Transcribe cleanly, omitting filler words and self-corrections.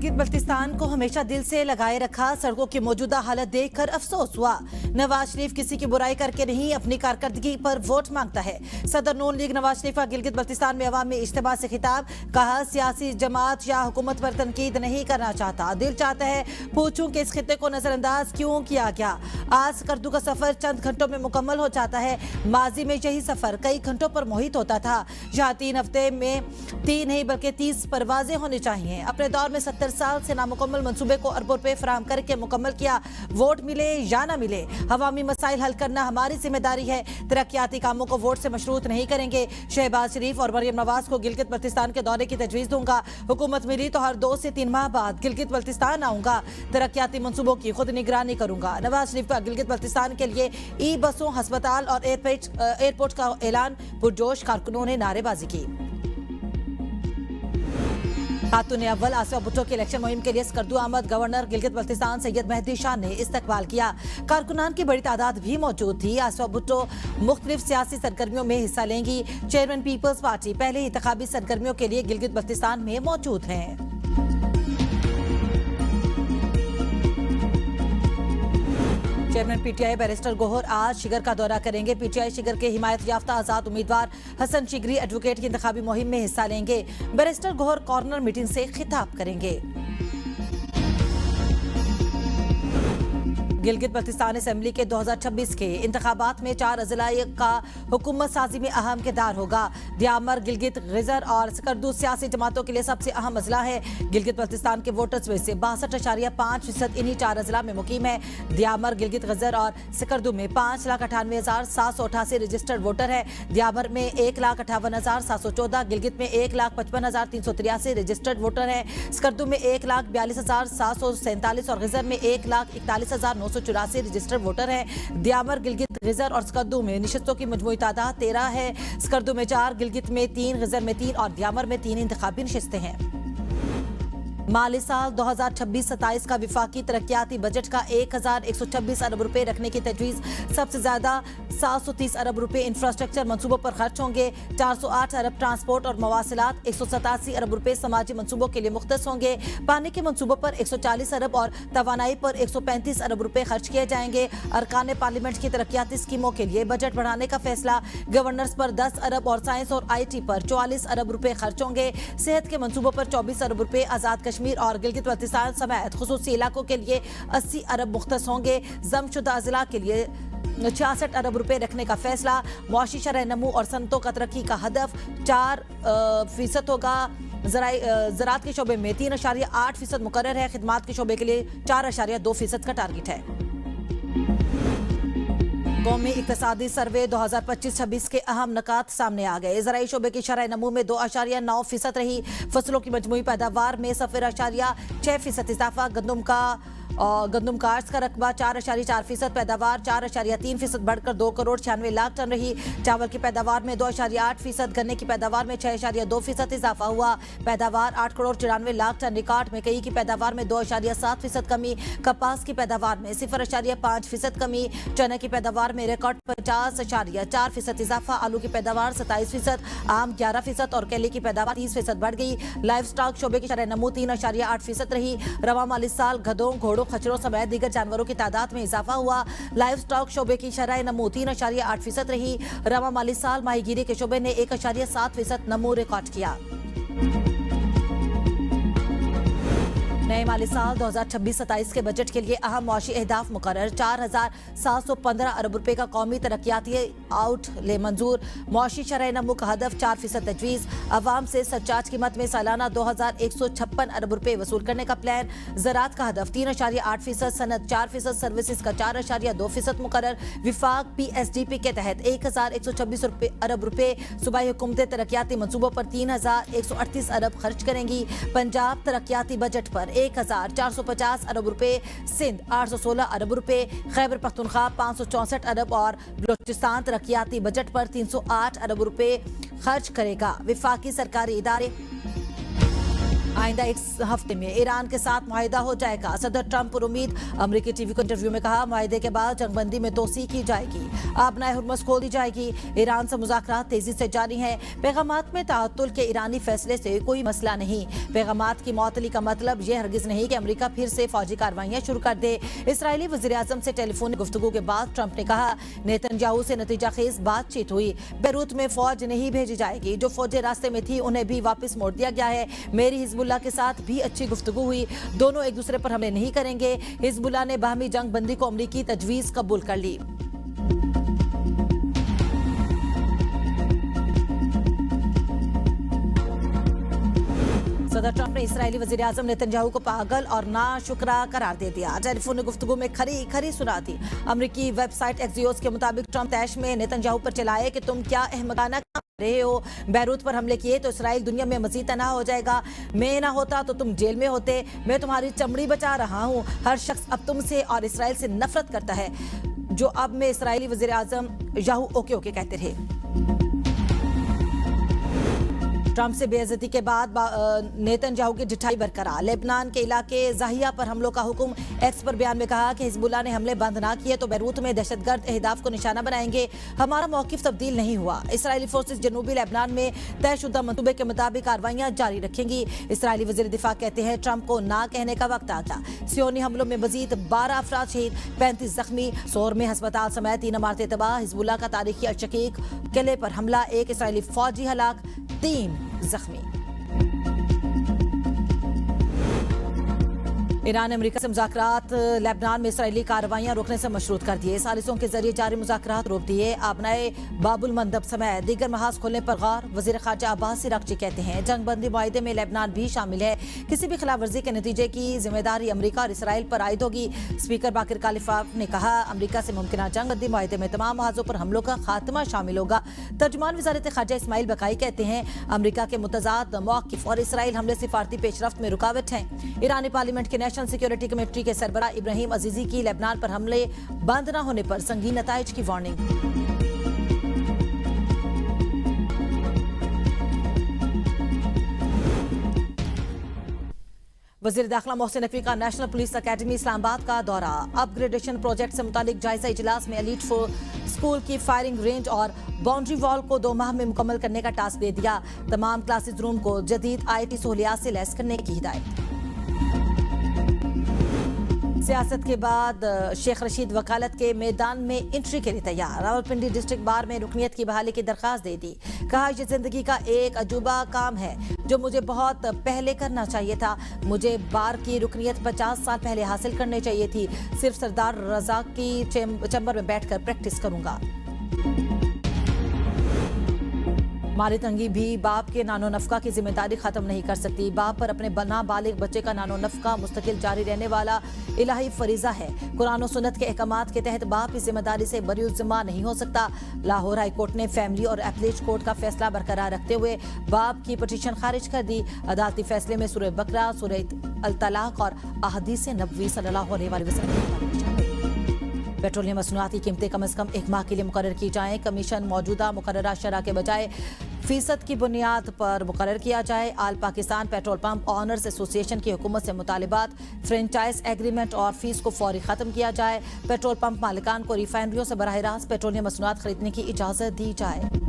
गिलगित बल्तिस्तान को हमेशा दिल से लगाए रखा। सड़कों की मौजूदा हालत देखकर अफसोस हुआ। नवाज शरीफ किसी की बुराई करके नहीं, अपनी कारकर्दगी पर वोट मांगता है। सदर नून लीग नवाज शरीफ का गिलगित बल्तिस्तान में अवामी इज्तिमा से खिताब। कहा, सियासी जमात या हुकूमत पर तनकीद नहीं करना चाहता, दिल चाहता है पूछूं कि इस खित्ते को नजरअंदाज क्यों किया गया। आज स्कर्दू का सफर चंद घंटों में मुकम्मल हो जाता है। माजी में यही सफर कई घंटों पर मोहित होता था, जहां 3 हफ्ते में 3 नहीं बल्कि 30 परवाजें होनी चाहिए। अपने दौर में 70 साल से नामुकम्मल मंसूबे को अरबों रुपए फराहम करके मुकम्मल किया। वोट मिले या ना मिले, हवामी मसाइल हल करना हमारी जिम्मेदारी है। तरक्याती कामों को वोट से मशरूत नहीं करेंगे। शहबाज शरीफ और मरियम नवाज को गिलगित बल्तिस्तान के दौरे की तजवीज़ दूंगा। हुकूमत मिली तो हर 2 से 3 माह बाद गिलगित बल्तिस्तान आऊंगा। तरक्याती मंसूबों की खुद निगरानी करूंगा। नवाज शरीफ का गिलगित बल्तिस्तान के लिए ई बसों, अस्पताल और एयरपोर्ट का ऐलान। पुरजोश कारकुनों ने नारेबाजी की। खातून अव्वल आसिया भुट्टो की इलेक्शन मुहिम के लिए स्कर्दू आमद। गवर्नर गिलगित बल्तिस्तान सैयद मेहदी शाह ने इस्तकबाल किया। कारकुनान की बड़ी तादाद भी मौजूद थी। आसिया भुट्टो मुख्तलिफ सियासी सरगर्मियों में हिस्सा लेंगी। चेयरमैन पीपल्स पार्टी पहले ही इंतखाबी सरगर्मियों के लिए गिलगित बल्तिस्तान में मौजूद हैं। चेयरमैन पीटीआई बैरिस्टर गोहर आज शिगर का दौरा करेंगे। पीटीआई शिगर के हिमायत याफ्ता आजाद उम्मीदवार हसन शिगरी एडवोकेट की इंतखाबी मुहिम में हिस्सा लेंगे। बैरिस्टर गोहर कॉर्नर मीटिंग से खिताब करेंगे। गिलगित बल्तिस्तान असेंबली के 2026 के इंतखाबात में 4 अजला का हुकूमत साजी में अहम किरदार होगा। दियामर, गिलगित, गिजर और स्कर्दू सियासी जमातों के लिए सबसे अहम अजला है। गिलगित बल्तिस्तान के वोटर्स में से 62.5% इन्हीं 4 अजला में मुकीम है। दियामर, गिलगित, गिजर और स्कर्दू में 5,98,788 रजिस्टर्ड वोटर है। दियामर में 1,58,714, गिलगित में 1,55,383 रजिस्टर्ड वोटर है। स्कर्दू में 1,42,747 और गिजर में 1,41,984 रजिस्टर्ड वोटर है। दियामर, गिलगित, गिजर और स्कर्दू में निशस्तों की मजमूई तादाद 13 है। स्कर्दू में 4, गिलगित में 3, गिजर में 3 और दियामर में 3 इंतखाबी नशिस्तें हैं। माली साल 2026-27 का विफाकी तरक्याती बजट का 1,126 अरब रुपए रखने की तजवीज़। सबसे ज्यादा 730 अरब रुपए इंफ्रास्ट्रक्चर मंसूबों पर खर्च होंगे। 408 अरब ट्रांसपोर्ट और मवासिलात, 187 अरब रुपए समाजी मंसूबों के लिए मुख्तस होंगे। पानी के मंसूबों पर 140 अरब और तवानाई पर 135 अरब रुपए खर्च किए जाएंगे। अरकान पार्लियामेंट की तरक्याती स्कीमों के लिए बजट बढ़ाने का फैसला। गवर्नर्स पर 10 अरब और साइंस और IT पर 44 अरब रुपए खर्च होंगे। सेहत के मंसूबों पर 24 अरब रुपए। आजाद कश्मीर और गिलगित बल्तिस्तान समेत खुसूसी इलाकों के लिए 80 अरब मुख्तस होंगे। जमशुदा जिला के लिए 66 अरब रुपए रखने का फैसला। मुआशी शरह नमू और सनतों का तरक्की का हदफ 4% होगा। ज़राअत के शोबे में 3.8% मुकर्रर है। खिदमात के शोबे के लिए 4.2% का टारगेट है। कौमी इक्तिसादी सर्वे 2025-26 के अहम नकात सामने आ गए। ज़राई शोबे की शरह नमू में 2.9% रही। फसलों की मजमूई पैदावार में 0.6% इजाफा। गंदम का अर्ज का रकबा 4.4%, पैदावार 4.3% बढ़कर 2 करोड़ 96 लाख टन रही। चावल की पैदावार में 2.8%, गन्ने की पैदावार में 6.2% इजाफा हुआ। पैदावार 8 करोड़ 94 लाख टन रिकॉर्ड। मकई की पैदावार में 2.7% कमी। कपास की पैदावार में 0.5% कमी। चने की पैदावार में रिकॉर्ड 50.4% इजाफा। आलू की पैदावार 27%, आम 11% और केले की पैदावार 30% बढ़ गई। लाइव स्टॉक शोबे की शरह नमू 3.8% रही। रवा माली साल गधों, घोड़ों, खच्चरों समेत दीगर जानवरों की तादाद में इजाफा हुआ। लाइव स्टॉक शोबे की शरह नमू 3.8% रही। रवा माली साल माहीगीरी के शोबे ने 1.7% नमू रिकॉर्ड किया। नए माली साल 2026-27 के बजट के लिए अहम मुआशी अहदाफ मुकर्रर। 4,715 अरब रुपए का कौमी तरक्याती आउटले मंजूर। मुआशी शरह नमू का हदफ 4% तजवीज़। अवाम से सरचार्ज कीमत में सालाना 2,156 अरब रुपए वसूल करने का प्लान। ज़राअत का हदफ 3.8%, सनत 4%, सर्विसेज का 4.2% मुकर्रर। विफाक PSDP के तहत 1,126 अरब रुपए। सूबाई हुकूमतें तरक्याती मंसूबों पर 3,138 अरब खर्च करेंगी। पंजाब तरक्याती बजट पर 1,450 अरब रुपए, सिंध 816 अरब रुपए, खैबर पख्तूनख्वा 564 अरब और बलूचिस्तान तरक्याती बजट पर 308 अरब रुपए खर्च करेगा। विफाकी सरकारी इदारे आइंदा एक हफ्ते में ईरान के साथ मुआहिदा हो जाएगा। सदर ट्रंप पर उम्मीद। अमेरिकी टीवी को इंटरव्यू में कहा, मुआहिदे के बाद जंगबंदी में तोसी की जाएगी, आबनाए हुर्मुज़ खोल दी जाएगी। ईरान से मुज़ाकरात तेजी से जारी हैं। पैगामात में ताअत्तुल के ईरानी फैसले से कोई मसला नहीं। पैगामात की मअतली का मतलब यह हरगिज नहीं कि अमेरिका फिर से फौजी कार्रवाइयां शुरू कर दे। इस्राएली वज़ीर आज़म से टेलीफोन गुफ्तगू के बाद ट्रंप ने कहा, नेतन्याहू से नतीजा खेज बातचीत हुई। बेरूत में फौज नहीं भेजी जाएगी। जो फौजें रास्ते में थी उन्हें भी वापस मोड़ दिया गया है। मेरी हिजबुल्लाह के साथ भी अच्छी गुफ्तगू हुई। दोनों एक दूसरे पर हमले नहीं करेंगे। हिजबुल्लाह ने बाहमी जंग बंदी को अमरीकी तजवीज़ कबूल कर ली। सदर ट्रंप ने इस्राएली वज़ीर आज़म नेतन्याहू को पागल और नाशुक्रा करार दे दिया। टेलीफोन गुफ्तगू में खरी सुना दी। अमरीकी वेबसाइट एक्सियोस के मुताबिक ट्रंप तैश में नेतन्याहू पर चलाए कि तुम क्या अहमकाना काम कर रहे हो। बैरूत पर हमले किए तो इसराइल दुनिया में मजीद तनाव हो जाएगा। मैं ना होता तो तुम जेल में होते। मैं तुम्हारी चमड़ी बचा रहा हूँ। हर शख्स अब तुमसे और इसराइल से नफरत करता है। जो अब में इस्राएली वज़ीर आज़म याहू ओके ओके कहते रहे। ट्रंप से बेइज्जती के बाद नेतन्याहू की ढिठाई बरकरार। लेबनान के इलाके ज़ाहिया पर हमलों का हुक्म। एक्स पर बयान में कहा कि हिजबुल्लाह ने हमले बंद ना किए तो बैरूत में दहशतगर्द अहदाफ को निशाना बनाएंगे। हमारा मौक़िफ़ तब्दील नहीं हुआ। इसराइली फोर्सेस जनूबी लेबनान में तयशुदा मंसूबे के मुताबिक कार्रवाइयाँ जारी रखेंगी। इसराइली वज़ीर दिफा कहते हैं, ट्रंप को ना कहने का वक्त आ गया। सियोनी हमलों में मजीद 12 अफराद शहीद, 35 जख्मी। सोर में हस्पताल समेत 3 इमारतें तबाह। हिजबुल्लाह का तारीखी अल-शकीक किले पर हमला, 1 इसराइली फौजी हलाक, 3 जख्मी। ईरान ने अमेरिका से मुज़ाकरात। लेबनान में इसराइली कार्रवाइयां रोकने से मशरूत कर दिए। सालिसों के जरिए जारी मुज़ाकरात रोक दिए। आबनाए बाबुल मंदब समेत दीगर महाज खोलने पर गौर। वज़ीर ख़ारजा अब्बास इराक़ची कहते हैं, जंगबंदी मुआहिदे में लेबनान भी शामिल है। किसी भी खिलाफ वर्जी के नतीजे की जिम्मेदारी अमेरिका और इसराइल पर आयद होगी। स्पीकर बाकिर कालिफाफ ने कहा, अमेरिका से मुमकिन जंगबंदी मुआहिदे में तमाम महाजों पर हमलों का खात्मा शामिल होगा। तर्जुमान वज़ारत ख़ारजा इस्माइल बकाई कहते हैं, अमेरिका के मुतज़ाद मौक़िफ़ और इसराइल हमले सिफारती पेशरफ्त में रुकावट हैं। ईरानी पार्लियामेंट के नेशनल सिक्योरिटी कमेटी के सरबराह इब्राहिम अजीजी की लेबनान पर हमले बंद न होने पर संगीन नताइज की वार्निंग। वज़ीर दाखिला मोहसिन नकवी का नेशनल पुलिस अकेडमी इस्लामाबाद का दौरा। अपग्रेडेशन प्रोजेक्ट से मुतालिक जायजा इजलास में एलीट स्कूल की फायरिंग रेंज और बाउंड्री वॉल को 2 माह में मुकम्मल करने का टास्क दे दिया। तमाम क्लासेज रूम को जदीद IT सहूलियात से लैस करने की हिदायत। सियासत के बाद शेख रशीद वकालत के मैदान में एंट्री के लिए तैयार। रावलपिंडी डिस्ट्रिक्ट बार में रुकनियत की बहाली की दरखास्त दे दी। कहा, यह जिंदगी का एक अजूबा काम है जो मुझे बहुत पहले करना चाहिए था। मुझे बार की रुकनियत 50 साल पहले हासिल करनी चाहिए थी। सिर्फ सरदार रजा की चैम्बर में बैठकर प्रैक्टिस करूंगा। माली तंगी भी बाप के नानो नफका की जिम्मेदारी खत्म नहीं कर सकती। बाप पर अपने नाबालिग बच्चे का नानो नफका मुस्तकिल जारी रहने वाला इलाही फरीजा है। कुरान और सुन्नत के अहकामात के तहत बाप की जिम्मेदारी से बरीउज़्ज़िम्मा नहीं हो सकता। लाहौर हाई कोर्ट ने फैमिली और एपलेट कोर्ट का फैसला बरकरार रखते हुए बाप की पिटीशन खारिज कर दी। अदालती फैसले में सूरह बकरा, सूरह अल तलाक और अहदीस नबवी सल्लल्लाहु अलैहि वसल्लम। पेट्रोलियम मसनूआत की कीमतें कम से कम 1 माह के लिए मुकर्रर की जाएं। कमीशन मौजूदा मुकर्ररा शरह के बजाय फीसद की बुनियाद पर मुकर्रर किया जाए। All Pakistan petrol pump owners association की हुकूमत से मुतालिबात। फ्रेंचाइज एग्रीमेंट और फीस को फौरी खत्म किया जाए। पेट्रोल पंप मालिकान को रिफाइनरियों से बराह रास्त पेट्रोलियम मसनूआत खरीदने की इजाजत दी जाए।